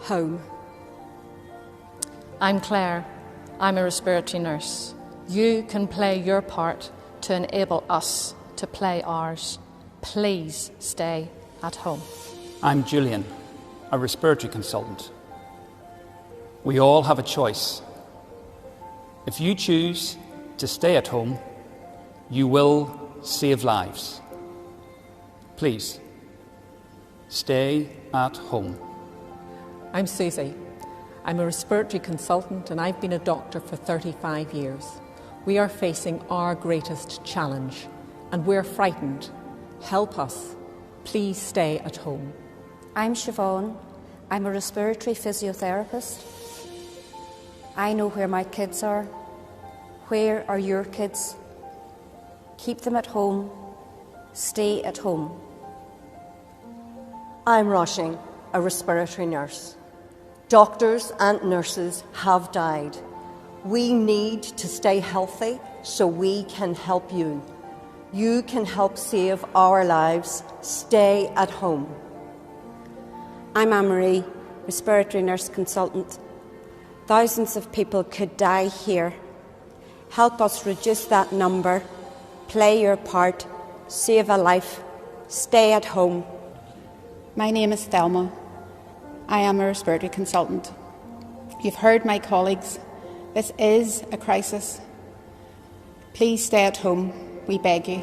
home. I'm Claire. I'm a respiratory nurse. You can play your part to enable us to play ours. Please stay at home. I'm Julian, a respiratory consultant. We all have a choice. If you choose to stay at home, you will save lives. Please, stay at home. I'm Susie. I'm a respiratory consultant and I've been a doctor for 35 years. We are facing our greatest challenge and we're frightened. Help us. Please stay at home. I'm Siobhan. I'm a respiratory physiotherapist. I know where my kids are. Where are your kids? Keep them at home. Stay at home. I'm Roisin, a respiratory nurse. Doctors and nurses have died. We need to stay healthy so we can help you. You can help save our lives. Stay at home. I'm Anne-Marie, respiratory nurse consultant. Thousands of people could die here. Help us reduce that number. Play your part. Save a life. Stay at home. My name is Thelma. I am a respiratory consultant. You've heard my colleagues. This is a crisis. Please stay at home, we beg you.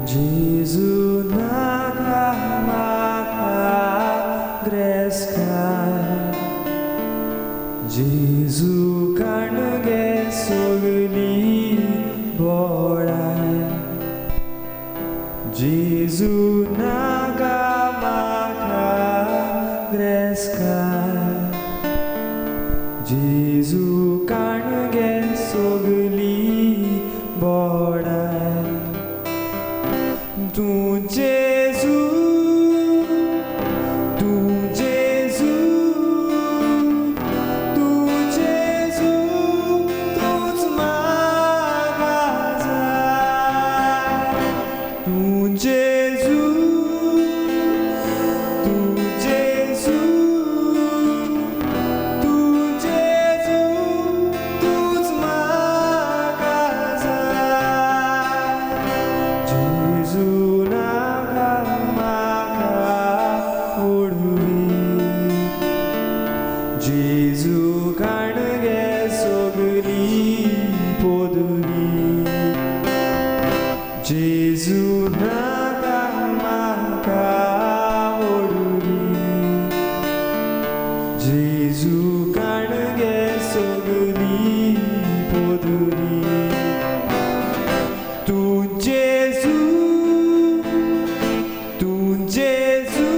Jesu nagamaka greskai, Jesu karnuge sogli bodai, Jesu nagamaka greskai, Jesu karnuge sogli bodai. Tu Gesù, tu Gesù, tu Gesù, tu smagasai. Tu Gesù, tu Gesù, tu Gesù, tu smagasai. Gesù Jesu karnuge sogli poduri, Jesu nagamaka oduri, Jesu karnuge sogli poduri. Tu Jesu, tu Jesu.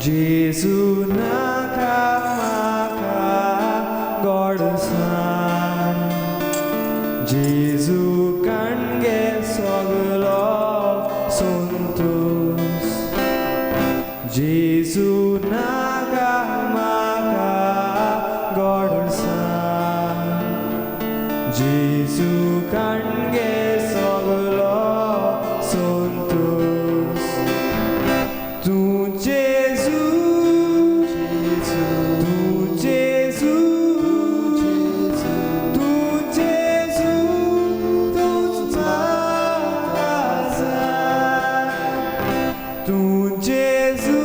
Jesu nagamaka godsan, Jesu karnuge soglo suntus, Jesu nagamaka godsan, जेजू काणगे सगलो संतोष तूं जेजू तूं जेजू तूं जेजू तूंच म्हाका जाय तूं जेजू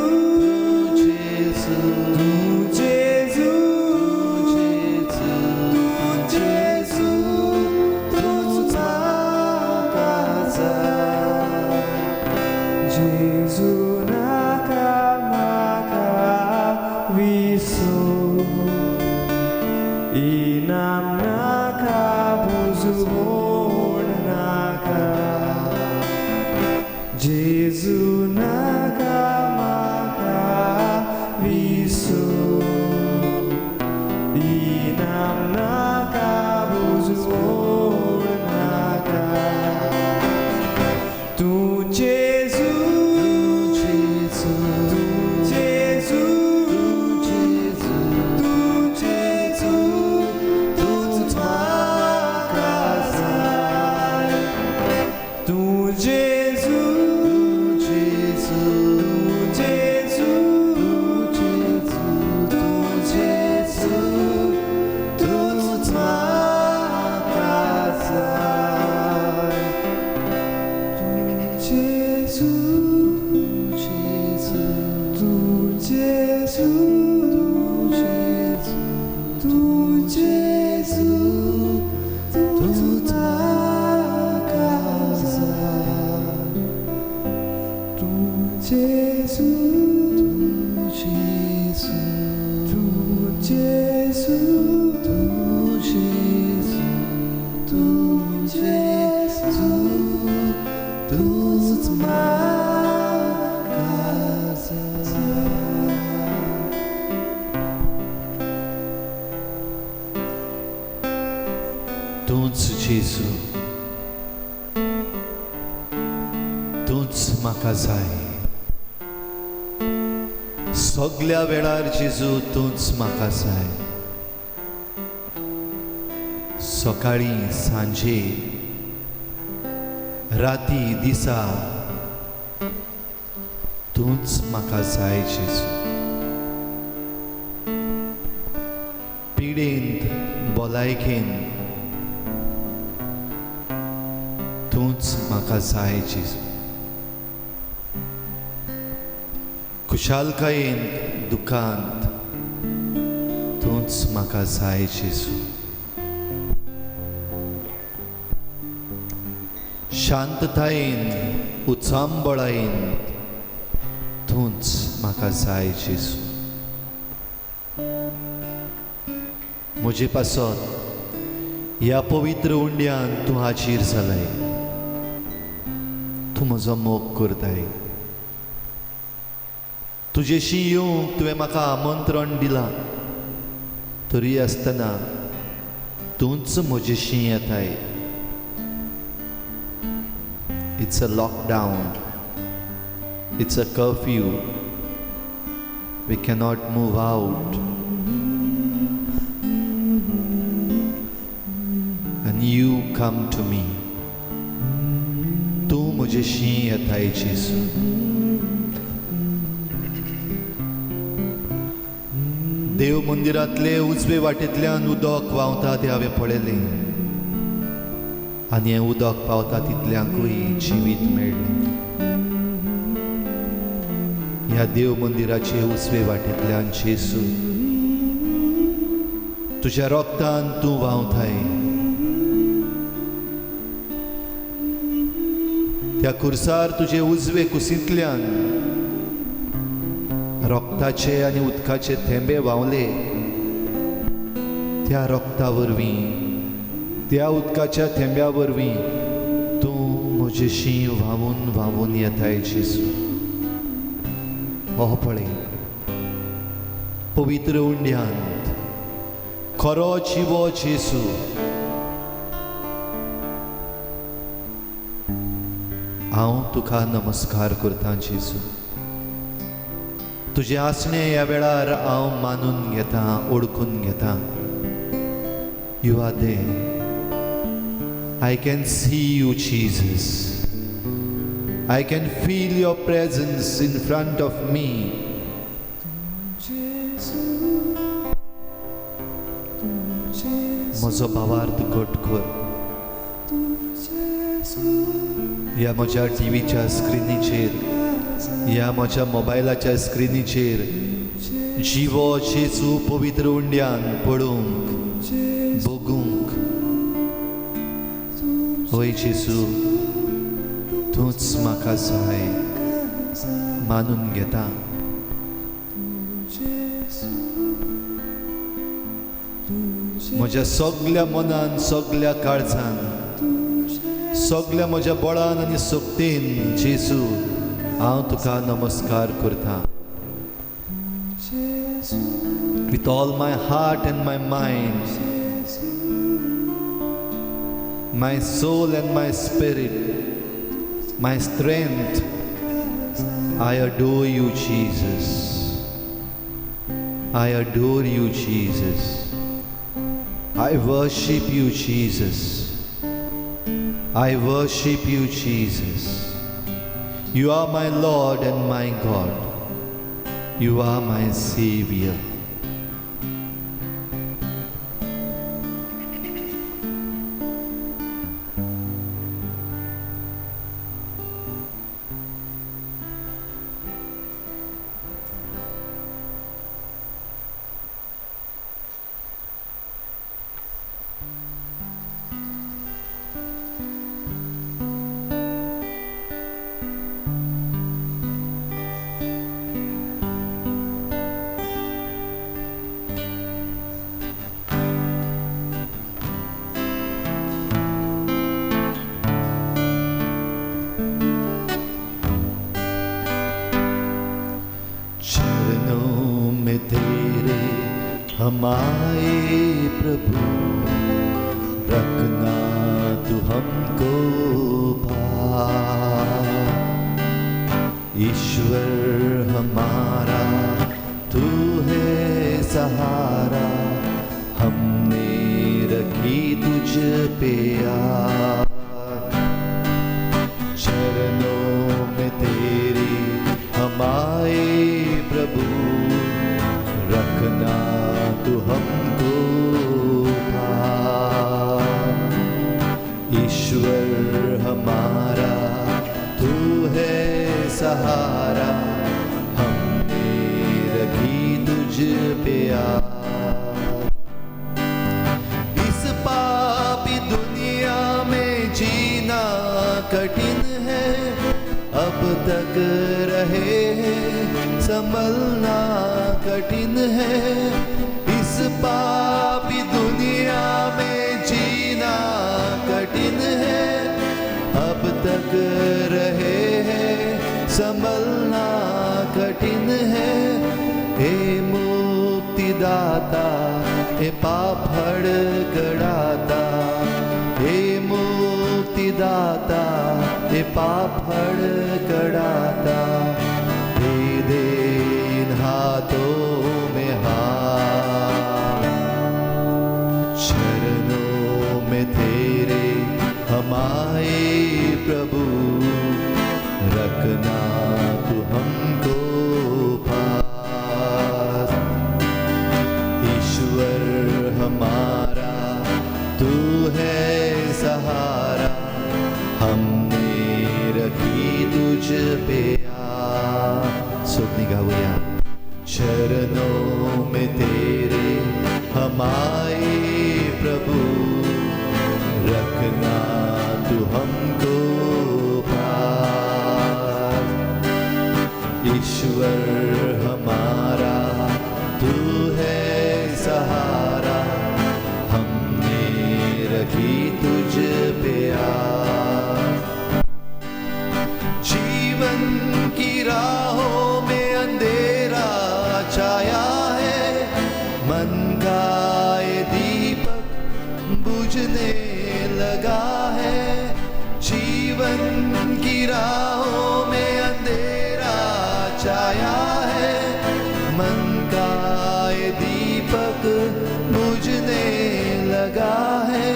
तूं जेजू जेजू नाका म्हाका विसर इनाम नाका बुजवण नाका जेजू नाका म्हाका विसर इनाम नाका बुजवण नाका तूं जेजू जेजू तूंच म्हाका जाय सगळ्या वेळार जेजू तूंच म्हाका जाय सकाळी सांजे राती दिसा तूंच म्हाका जाय जेजू पिडेंत भलायकेंत तूंच म्हाका जाय जेजू खुशालकायेंत दुखांत तूंच म्हाका जाय जेजू शांततायेंत उचांबळायेंत तूंच म्हाका जाय जेजू म्हजे पासत ह्या पवित्र उंड्यान तूं हाजीर जालाय तूं म्हजो मोग करताय तुजेशी येवंक तुवें म्हाका आमंत्रण दिलां तरी आसतना तूंच म्हजेशी येताय it's a lockdown it's a curfew we cannot move out and you come to me तूं म्हजेशी येताय जेजू देव मंदिरांतले उजवे वाटेंतल्यान उदक व्हांवता तें हांवें पळयलें आनी हें उदक पावता तितल्यांकूय जिवीत मेळ्ळें ह्या देव मंदिराचे उजवे वाटेंतल्यान जेजू तुज्या रोगतान तूं व्हांवताय त्या कुर्सार तुजे उजवे कुशींतल्यान रोगताचे आनी उदकाचे थेंबे व्हांवले त्या रोगता वरवीं त्या उदकाच्या थेंब्या वरवीं तूं म्हजेशी व्हांवून व्हांवून येताय जेजू हो पळय पवित्र उंड्यांत खरो जिवो जेजू हांव तुका नमस्कार करतां जेजू तुजें आसणें ह्या वेळार हांव मानून घेतां ओळखून घेतां you are there I can see you, Jesus. I can feel your presence in front of me. म्हजो भावार्थ घट कर. ह्या म्हज्या टीव्हीच्या स्क्रिनीचेर, ह्या म्हज्या मोबायलाच्या स्क्रिनीचेर जिवो जेजू पवित्र उंड्यान पडोवंक, बगूंक. होय जेजू, तूंच म्हाका जाय, मानून घेता. म्हज्या सगळ्या मनान, सगळ्या काळजान, सगळ्या म्हज्या बळान आनी सोबतेन जेजू हांव तुका नमस्कार करता. With all my heart and my mind, my soul and my spirit, my strength, I adore you, Jesus. I adore you, Jesus. I worship you, Jesus. I worship you, Jesus. You are my Lord and my God. You are my Savior. हमारे प्रभु, रखना तू हमको पार. ईश्वर हमारा तू है सहारा, हमने रखी तुझ पे आस. चरणों में तेरे हमारे प्रभु, रखना तू हमको पार. ईश्वर हमारा तू है सहारा, हमने रखी तुझ पे आस. इस पापी दुनिया में जीना कठिन है, अब तक रहे हैं संभलना कठिन है. इस पापी दुनिया में जीना कठिन है, अब तक रहे हैं संभलना कठिन है. हे मुक्तिदाता, हे पाप हड़गड़ाता, हे मुक्तिदाता, हे पाप हड़गड़ाता. दे दे इन हाथों में हाथ, चरणों में तेरे हमारे प्रभु, रखना तू हमको पास. ईश्वर हमारा तू है सहारा, हमने रखी तुझ पे आस. सुखनी गाऊया. चरणों में तेरे हमारे प्रभु, रखना तू हमको पास. ईश्वर हमारा तू है सहारा, हमने रखी तुझ पे आस. जीवन की राहों में अंधेरा छाया है, मन का ये दीपक बुझने लगा है. जीवन की राहों में अंधेरा छाया है, मन का ये दीपक बुझने लगा है.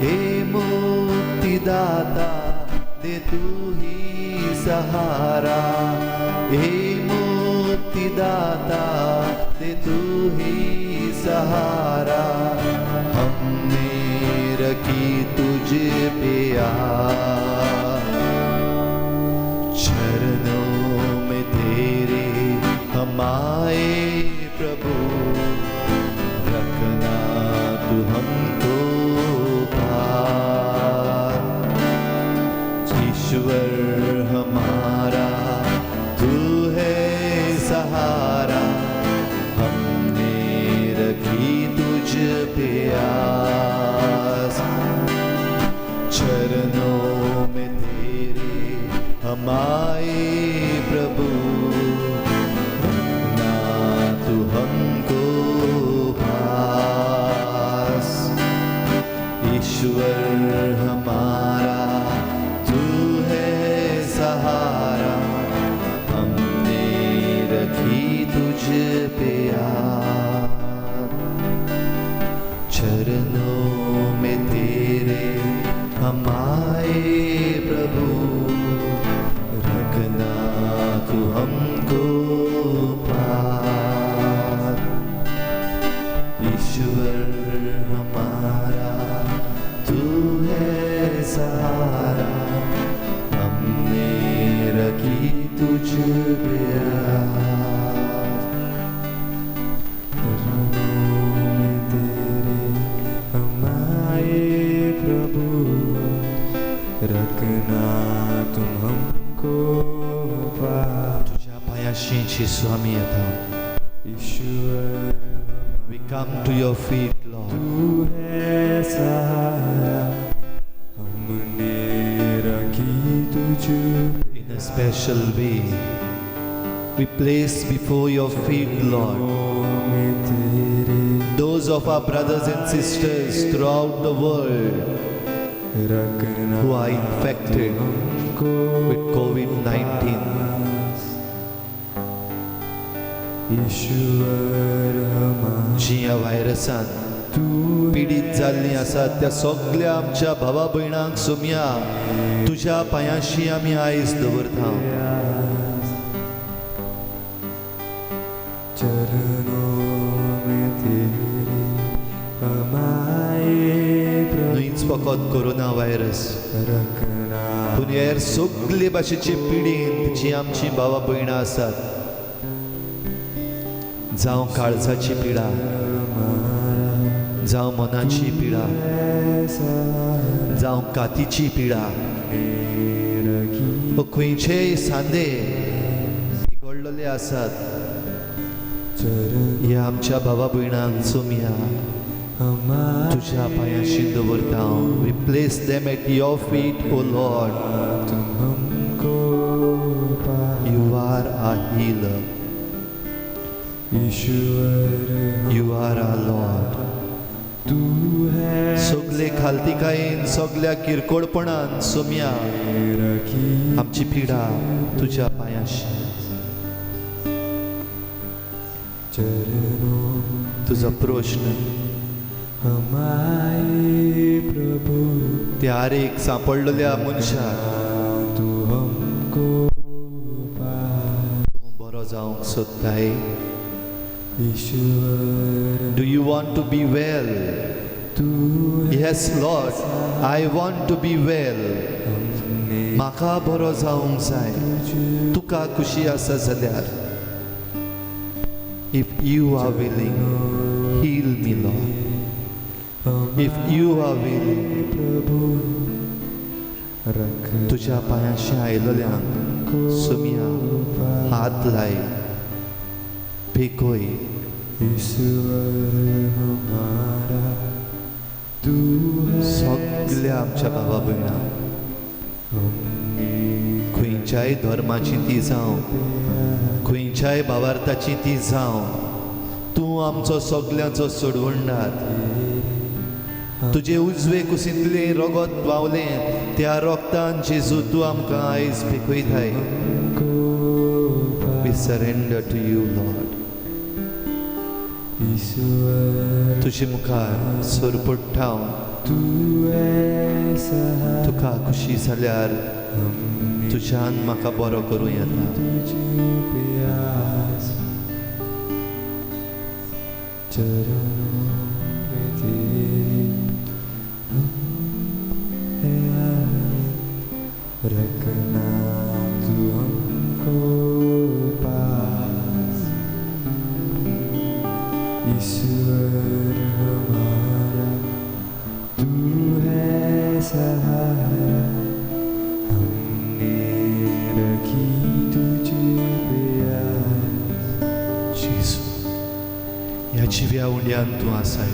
हे मुक्तिदाता दे तू ही सहारा, हे मुक्तिदाता दे तू ही सहारा। हमने रखी तुझ पे आस, चरणों में तेरे हम आए प्रभु, रखना तू हमको पास। ईश्वर हमारा तू है सहारा, हमने रखी तुझ पे आस। चरणों में तेरे हम आए प्रभु, रखना तू हमको पास। ईश्वर हमारा तू है सहारा, हमने रखी तुझ पे आस। चरणों में तेरे हम आए प्रभु, रखना तू हमको पास। ईश्वर हमारा तू है सहारा, हमने रखी तुझ पे आस। चरणों में तेरे हम आए प्रभु, रखना तुम हमको पास। तुझ्या पायाशी स्वामी येता ईश्वर, we come to your feet Lord. तू है सहारा, हमने रखी तुझ। In a special way we place before your feet Lord those of our brothers and sisters throughout the world who are infected with COVID-19. जी ह्या व्हायरसान पीडित जाल्लीं आसात त्या सगळ्या आमच्या भावा भयणांक सुमया तुझ्या पांयाशी आमी आयज दवरता। न्हयच फकत कोरोना व्हायरस, पूण हेर सगळे भाशेचे पिडींत जी आमची भावा भयणां आसात, जावं काळजाची पिडा, जावं मनाची पिडा, जावं कातीची पिडा, खंयचेय सांदे बिगडलेले आसात, ह्या आमच्या भावा भयणांक सुमया तुझ्या पांयाशी दवरता। We place them at your feet, O Lord. You are our healer. You are our Lord. सगळे खालतीकायेन सगळ्या किरकोळपणान सुमया आमची पिडा तुझ्या पांयाशी। तुझा प्रश्न त्या हर एक सांपडलेल्या मनशाक बरो जावंक सोदताय। Do you want to be well? Yes Lord, I want to be well. म्हाका बरो जावंक जाय, तुका खुशी आसा जाल्यार if you are willing, heal me Lord. If you are willing, तुझ्या पांयाशी आयलोल्यांक सुमया हात लाय, भिकोय। सगळ्या आमच्या भावा भयणांक खंयच्याय धर्माची ती जावं, खंयच्याय भावार्थाची ती जावं, तूं आमचो सगळ्यांचो सोडवणदार। तुजे उजवे कुशींतले रगत व्हांवलें त्या रोगतान जेजू तूं आमकां आयज भिकयताय। We surrender to you Lord. तुझे मुखार सोर पडटा, तुका खुशी जाल्यार तुज्यान म्हाका बरो करूं येता. ईश्वर हमारा तू है सहारा, हमने रखी तुझे पे आस. जेजू, ह्या जिव्या उंड्यान तूं आसाय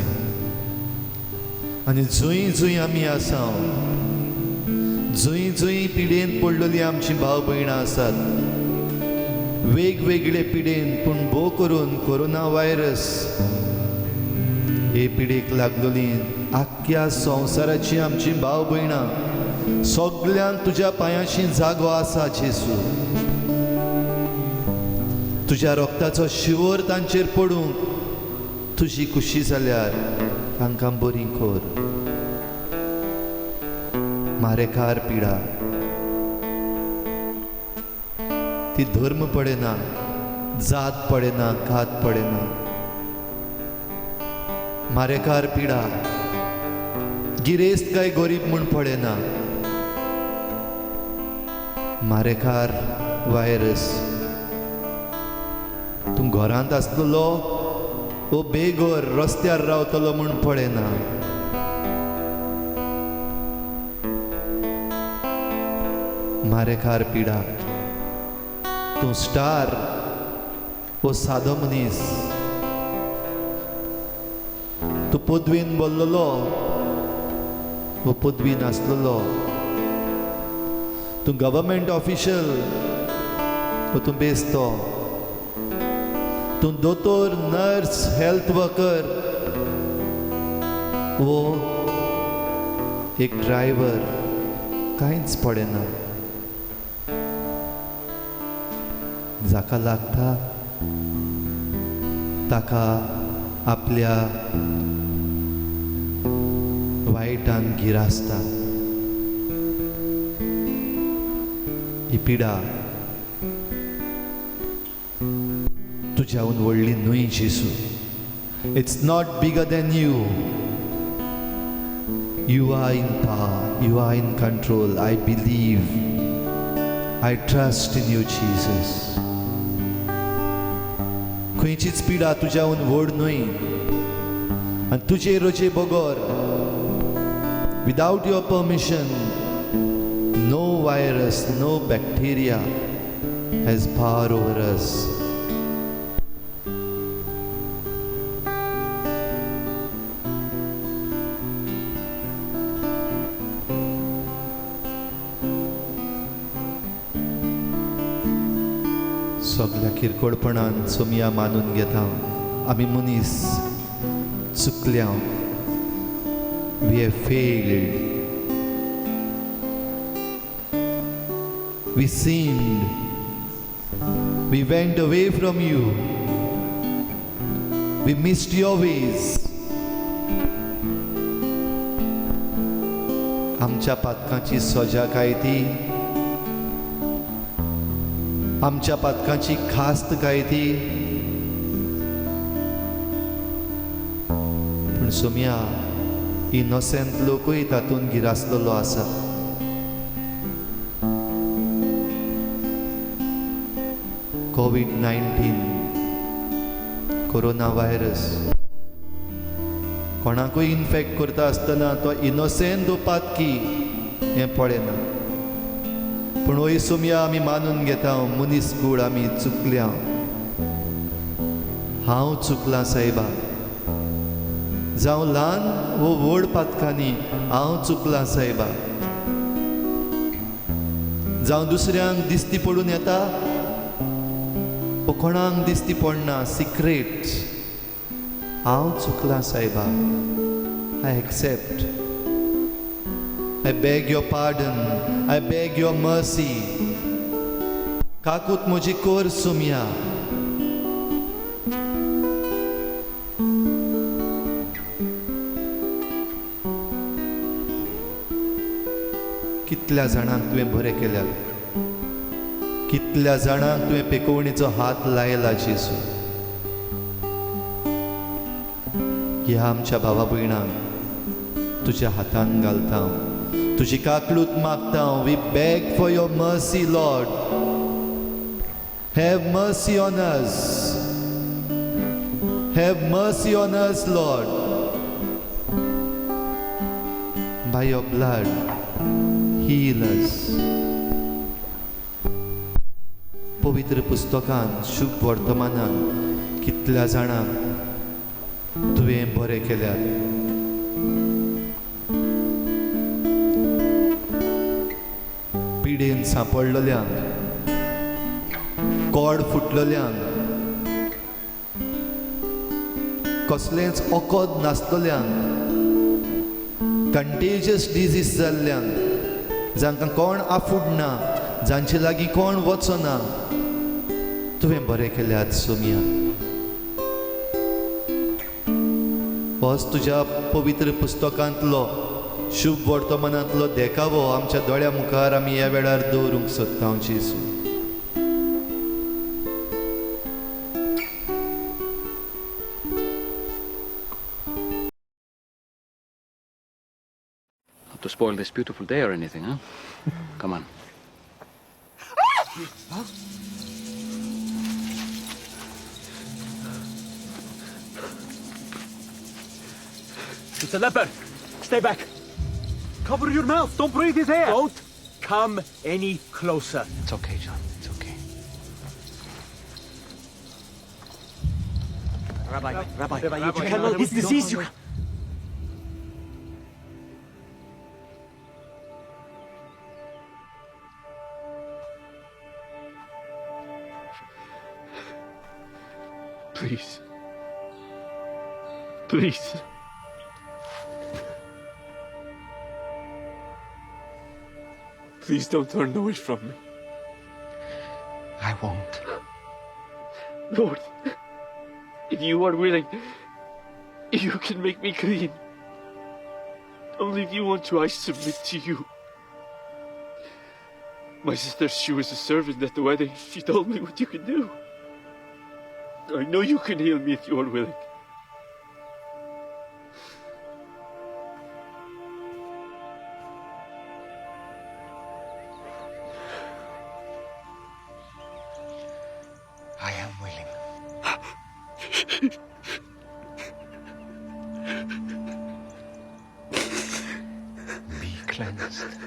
आनी जंय जंय आमी आसा, जंय जंय पिडेन पडलेलीं आमचीं भाव भयणां आसात, वेगवेगळे पिडेन, पूण भोव करून कोरोना व्हायरस हे पिडेक लागलेलीं आख्ख्या संवसाराचीं आमचीं भाव भयणां सगळ्यांक तुज्या पांयाची जागो आसा. जेजू, तुज्या रोगताचो शिवोर तांचेर पडूंक तुजी खुशी जाल्यार तांकां बरी कर. मारेकार पिडा ती धर्म पडेना, जात पडेना, कात पडेना. मारेकार पिडा गिरेस्त काय गरीब म्हूण पडेना. मारेकार व्हायरस तूं घरांत आसतलो वो बेघर रस्त्यार रावतलो म्हूण पडेना. मारेकार पिडा तूं स्टार वो सादो मनीस, तूं पदवीन बोल्लोलो वो पदवीन आसलेलो, तूं गव्हर्मेंट ऑफिशियल वो तूं बेस्तो, तूं दोतोर, नर्स, हेल्थ वर्कर वो एक ड्रायव्हर, कांयच पडेना. जाका लागता ताका आपल्या वायटान गिरासता. ही पिडा तुज्याहून व्हडली न्हय. Jezu, it's not bigger than you. You are in power, you are in control. I believe, I trust in you, Jesus. खंयचीच पिडा तुज्याहून व्हड न्हय आनी तुजे रोजे बगोर without your permission no virus, no bacteria has power over us. सगळ्या किरकोळपणान सोमिया मानून घेता आमी मनीस चुकल्या. We have failed. We sinned. We went away from you. We missed your ways. आमच्या पातकांची सजा काय ती, आमच्या पातकांची खास्त काय ती. पूण सोम्या इनोसेंट लोकूय तातूंत गिरासलेलो आसा. COVID-19 कोरोना व्हायरस कोणाकूय इन्फेक्ट करता आसतना तो इनोसेंट पातकी हें पळयना. पूण हो सोम्या आमी मानून घेता मनीसकूड आमी चुकल्या. हांव चुकलां सायबा. जावं ल्हान वो व्हड पातकांनी हांव चुकलां सायबा. जावं दुसऱ्यांक दिसती पडून येता वो कोणाक दिसती पडना. सिक्रेट हांव चुकलां सायबा. I accept. I beg your pardon. I beg your mercy. काकूत म्हजी कोर सोम्या. कितल्या जाणांक तुवें बरें केल्यात, कितल्या जाणांक तुवें पेकोवणीचो हात लायला जेजू. ह्या आमच्या भावा भयणांक तुज्या हातान घालता हांव, तुजी काकलूत मागता हांव. We beg for your mercy Lord. Have mercy on us. Have mercy on us Lord. By your blood, heal us. पवित्र पुस्तकान शुभ वर्तमानान कितल्या जाणांक तुवें बरें केल्यात. पिडेन सांपडलेल्यांक, कोड फुटलेल्यांक, कसलेंच ओकोद नासलेल्यांक, कंटेजियस डिजीज जाल्ल्यांक, जांकां कोण आफूड ना, जांचे लागीं कोण वचना, तुवें बरें केल्यात सोमिया. होच तुज्या पवित्र पुस्तकांतलो शुभ वर्तमानांतलो देखावो आमच्या दोळ्या मुखार आमी ह्या वेळार दवरूंक सोदता जेजू. Not to spoil this beautiful day or anything, huh? Come on. It's a leopard. Stay back. Cover your mouth. Don't breathe his air. Don't come any closer. It's okay, John. It's okay. Rabbi, you cannot. His disease. You. Please. Please. Please don't turn away from me. I won't. Lord, if you are willing, you can make me clean. Only if you want to, I submit to you. My sister, she was a servant at the wedding. She told me what you could do. I know you can heal me if you are willing. I am willing. Be cleansed.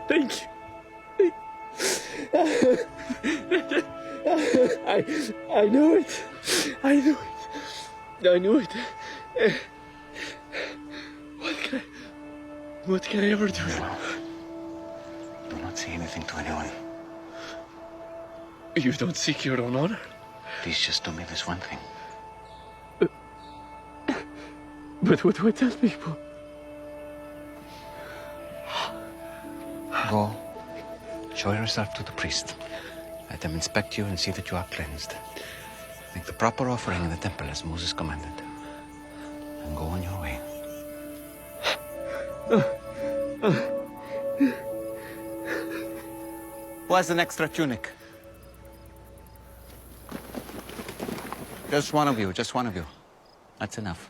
Thank you. I knew it. I knew it. I knew it. What can I ever do? Do not say anything to anyone. You don't seek your own honor? Please just do me this one thing. But what do I tell people? Go. Show yourself to the priest. Let them inspect you and see that you are cleansed. Make the proper offering in the temple as Moses commanded. And go on your way. Who has an extra tunic? Just one of you, just one of you. That's enough.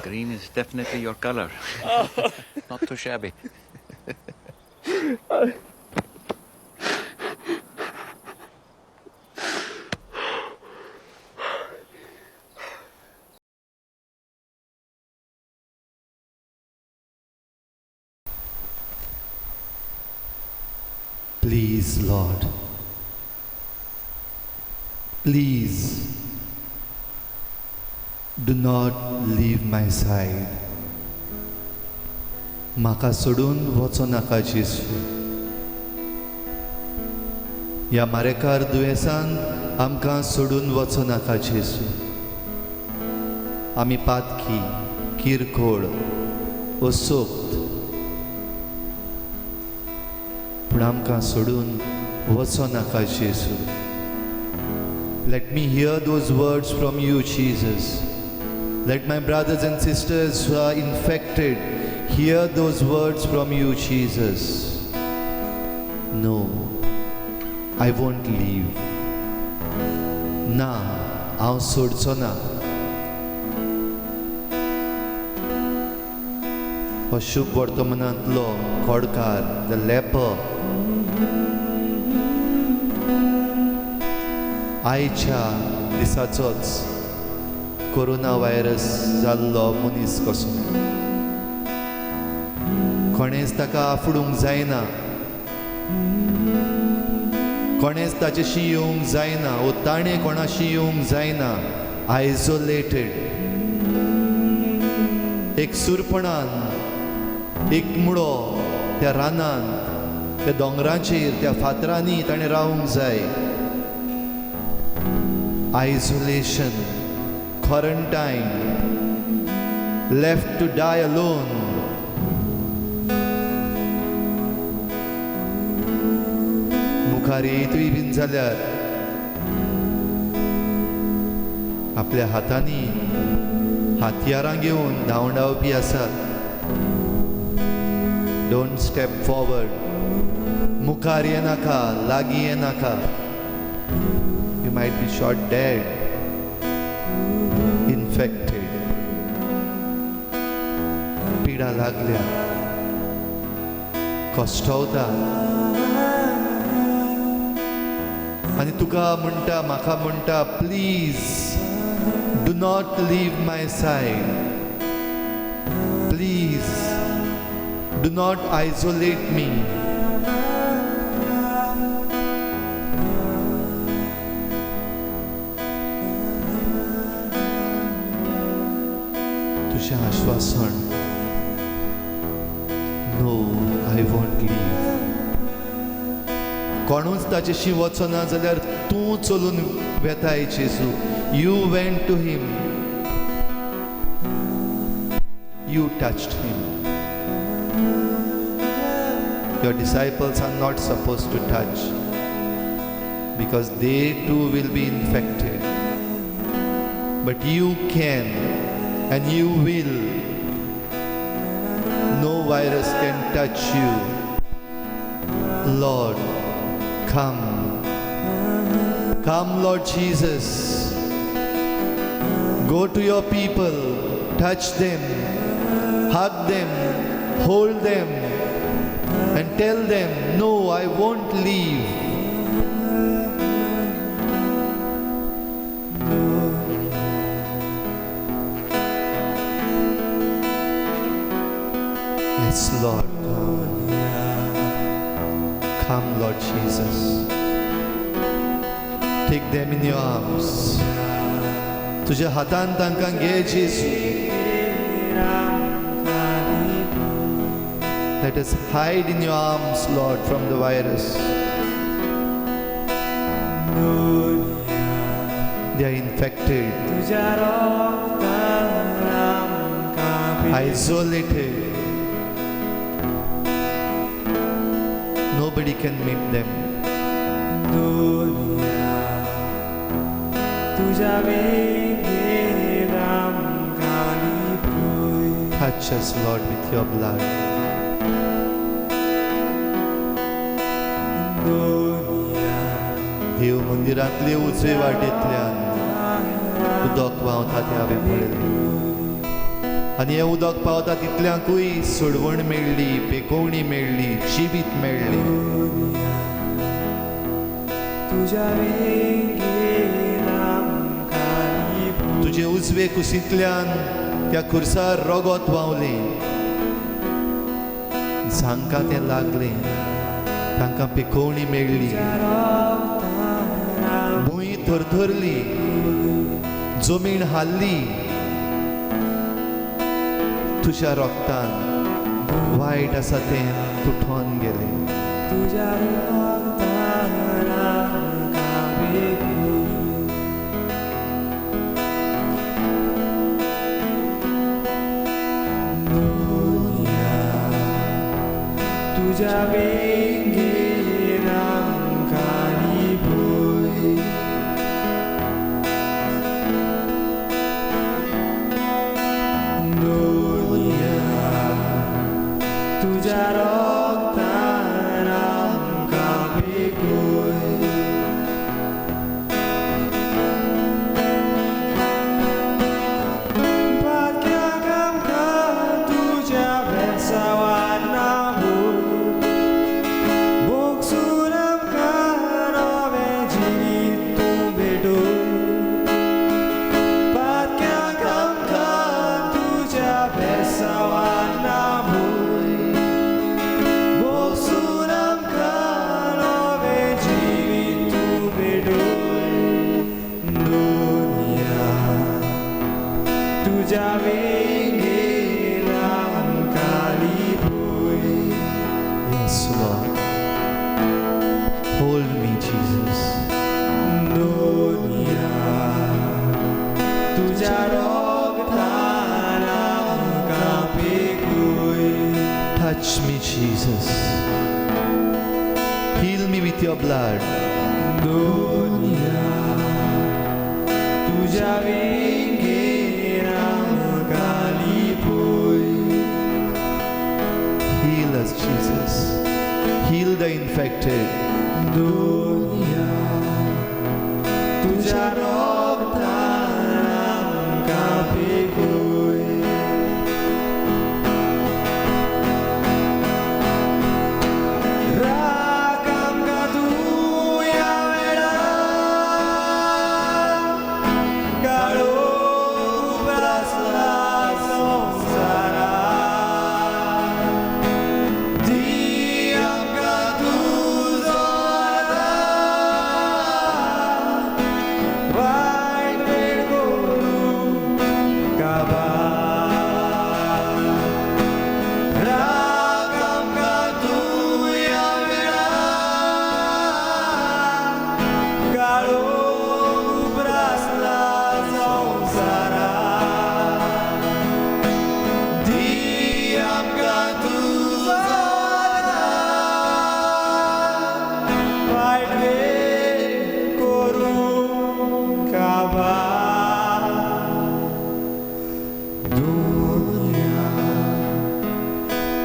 Green is definitely your color. Not too shabby. Please, Lord, please do not leave my side. म्हाका सोडून वचो नाका जेसू. ह्या मारेकार दुयेंसान आमकां सोडून वचो नाका जेसू. आमी पातकी, किरकोळ, असोक्त, पूण आमकां सोडून वचो नाका जेसू. Let me hear those words from you, Jesus. Let my brothers and sisters who are infected hear those words from you, Jesus. No, I won't leave. Na, हांव सोडचो ना. हो शुभ वर्तमानांतलो खोडकार, the leper, आयच्या दिसाचोच कोरोना व्हायरस जाल्लो मनीस कसो. कोणेंच ताका आफडूंक जायना, कोणेंच ताचेशी येवंक जायना, वो ताणें कोणाशी येवंक जायना. आयसोलेटेड, एक सुरपणान, एक मुळो त्या रानांत, त्या दोंगरांचेर, त्या फातरांनी ताणें रावंक जाय. Isolation, quarantine, left to die alone. मुखार येतूय बीन जाल्यार आपल्या हातांनी हातयारां घेवन धांवडावपी आसात. Don't step forward. मुखार येनाका, लागीं येनाका. You might be shot dead, infected. पीडा लागल्या, कश्टावता, आनी तुका म्हणटा, म्हाका म्हणटा, please do not leave my side. Please do not isolate me. आश्वासन, नो, आय वॉन्ट लीव. कोणूच ताचेशी वचो ना जाल्यार तूं चलून वेताय जेसू. You went to him, you touched him. Your disciples are not supposed to touch because they too will be infected. But you can and you will. No virus can touch you. Lord, come. Come, Lord Jesus. Go to your people, touch them, hug them, hold them, and tell them, no, I won't leave. Yes, Lord, come, Lord Jesus. Take them in your arms. तुझ्या हातान तांकां घे जेसू. Let us hide in your arms, Lord, from the virus. They are infected, isolated. Nobody can meet them. Touch us, Lord, with your blood. देव मंदिरांतले उजवे वाटेंतल्यान उदक व्हांवता तें हांवें पळयलें. आनी हें उदक पावता तितल्यांकूय सोडवण मेळ्ळी, पेकोवणी मेळ्ळी, जिवीत मेळ्ळें. तुजे उजवे कुशींतल्यान त्या खुर्सार रगत व्हांवलें. झांकां तें लागलें, तांकां पिकोवणी मेळ्ळी, भूंय थरथरली, जमीन हाल्ली, तुज्या रोगतान वायट आसा तें तुटोन गेलें. तुज्या रोगतान आमकां पिकोय. दुनिया तुज्या वेंगेर आमकां लिपय. तुज्या रोगतान आमकां पिकोय. भाग्याक आमकां तुज्या बेसांवान नामूर, भोगसून आमकां नवें जिवीत तूं भेटोय. भाग्याक आमकां तुज्या बेसांवान नामूर, तुज्या वेंगेर आमकां लिपय. Yes, Lord. Hold me, Jesus. दुनिया तुज्या रोगतान आमकां पिकोय. Touch me, Jesus. Heal me with your blood. दुनिया तुज्या वेंगेर आमकां लिपय. Heal us, Jesus. Heal the infected. दुनिया तुज्या रोगतान आमकां पिकोय. राग आमकां तूं ह्या वेळार, काळोख उबरासला संवसारांत. दी आमकां तुजो आदार, वायट वेळ करूं काबार. राग आमकां तूं ह्या वेळार, काळोख उबरासला संवसारांत. दी आमकां तुजो आदार, वायट वेळ करूं काबार. दुनिया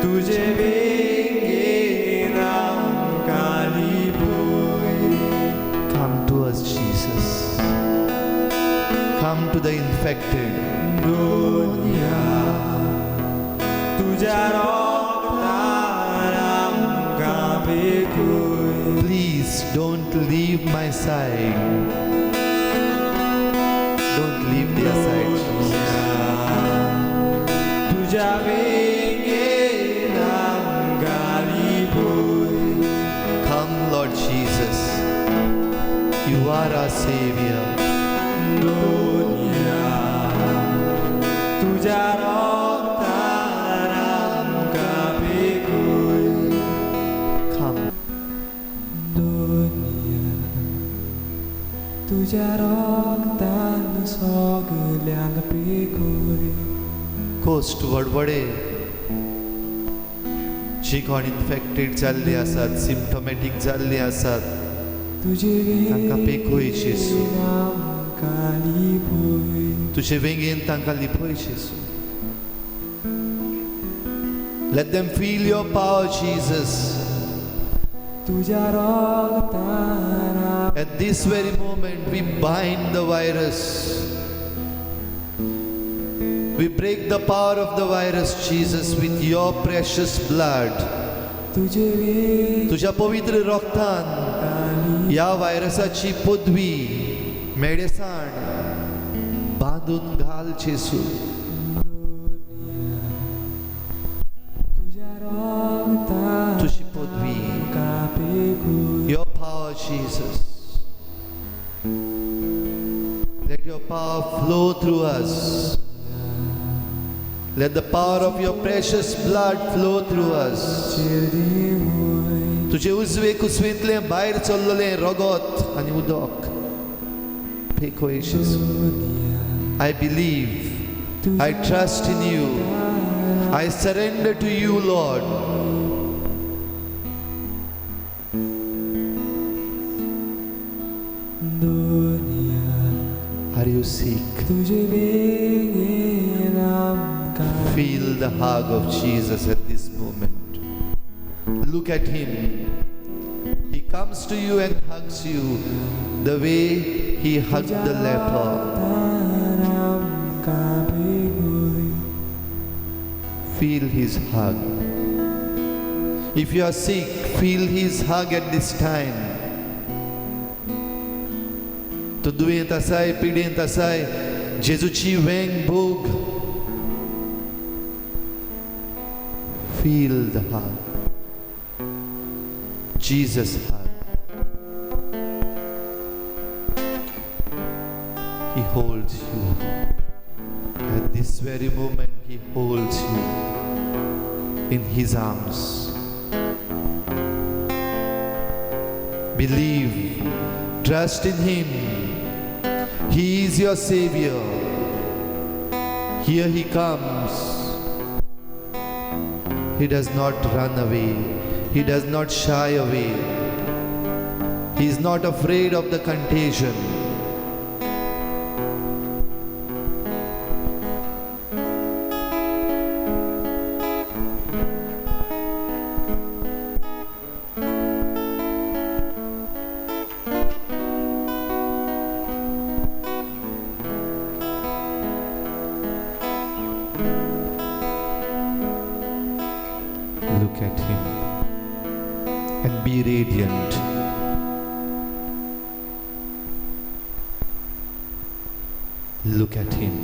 तुजे वेंगेर आमकां लिपय. Come to us, Jesus. Come to the infected. दुनिया तुज्या रोगतान आमकां पिकोय. Please don't leave my side. Don't leave their side, Jesus. तुज्या वेंगेर आमकां लिपय. Come, Lord Jesus. You are our Savior. दुनिया तुज्या रोगतान आमकां पिकोय. Come. दुनिया तुज्या रोगतान सगल्यांक पिकोय. कोस्ट वडवडे जी कोण इन्फेक्टेड जाल्ली आसात, सिम्पटोमॅटीक जाल्ली आसात, तांकां पिकोय जेसू. तुजे वेंगेन तांकां लिपय जेसू. Let them feel your power, Jesus. At this very moment, we bind the virus. We break the power of the virus, Jesus, with your precious blood. तुझ्या पवित्र रक्तान ह्या व्हायरसाची पदवी, मेडेसाण बांदून घाल जेसू. तुझी पदवी flow through us. Let the power of your precious blood flow through us. तुझे उजवे कुसवेंतले भायर चल्लले रगत आनी उदक phaco Yeshu. I believe, I trust in you, I surrender to you, Lord. Are you sick? Feel the hug of Jesus at this moment. Look at him. He comes to you and hugs you the way he hugged the leper. Feel his hug. If you are sick, feel his hug at this time. तो दुयेंत आसाय, पिडेंत आसाय, जेजूची वेंग भोग. Feel the hug. Jesus' hug. He holds you. At this very moment, he holds you in his arms. Believe, trust in him. He is your Savior. Here he comes. He does not run away. He does not shy away. He is not afraid of the contagion. Look at him and be radiant. Look at him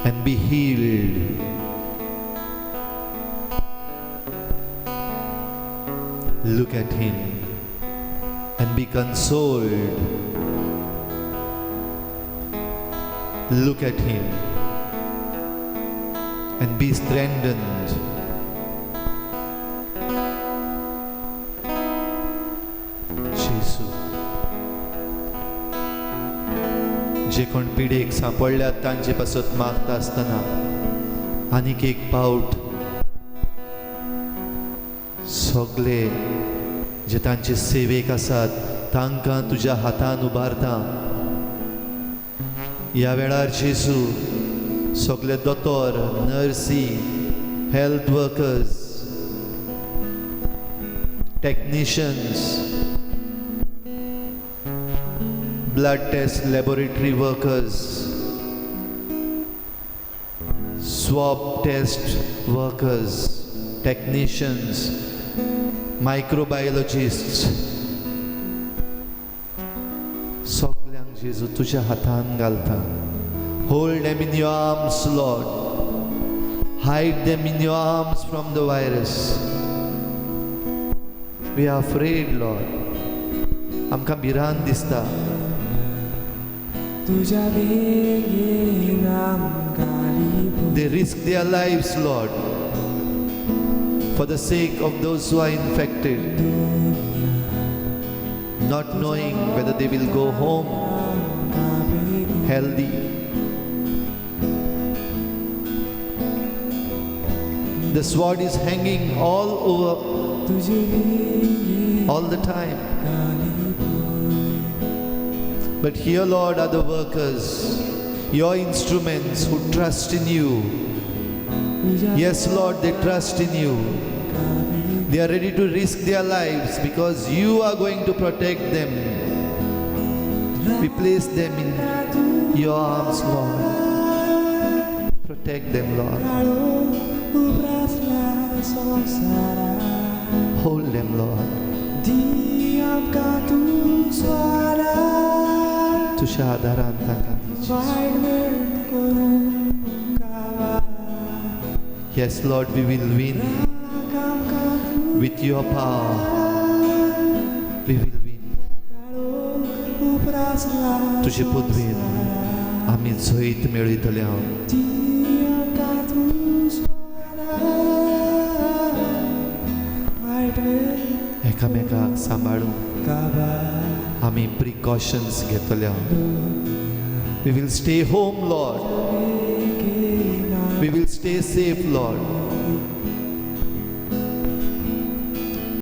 and be healed. Look at him and be consoled. Look at him and be strengthened. जे कोण पिडेक सांपडल्यात तांचे पासत मागता आसतना आनीक एक पावट सगळे जे तांचे सेवेक आसात तांकां तुज्या हातान उबारता. ह्या वेळार जेजू सगळे दोतोर, नर्सी, health workers, technicians, blood test laboratory workers, swab test workers, technicians, microbiologists, सगळ्यांक जेजू तुज्या हातान घालता. Hold them in your arms, Lord. Hide them in your arms from the virus. We are afraid, Lord. आमकां भिरांत दिसता. They risk their lives, Lord, for the sake of those who are infected, not knowing whether they will go home healthy. The sword is hanging all over, all the time. But here, Lord, are the workers, your instruments who trust in you. Yes, Lord, they trust in you. They are ready to risk their lives because you are going to protect them. We place them in your arms, Lord. Protect them, Lord. Hold them, Lord. तुझ्या आधारान तांकां दी. Yes, Lord, we will win. With your power, we will win. तुझे पुदवेन आमी जैत मेळयतले हांव एकामेकाक सांबाळून आमी प्रिकॉशन्स घेतले हांव we will stay home Lord we will stay safe Lord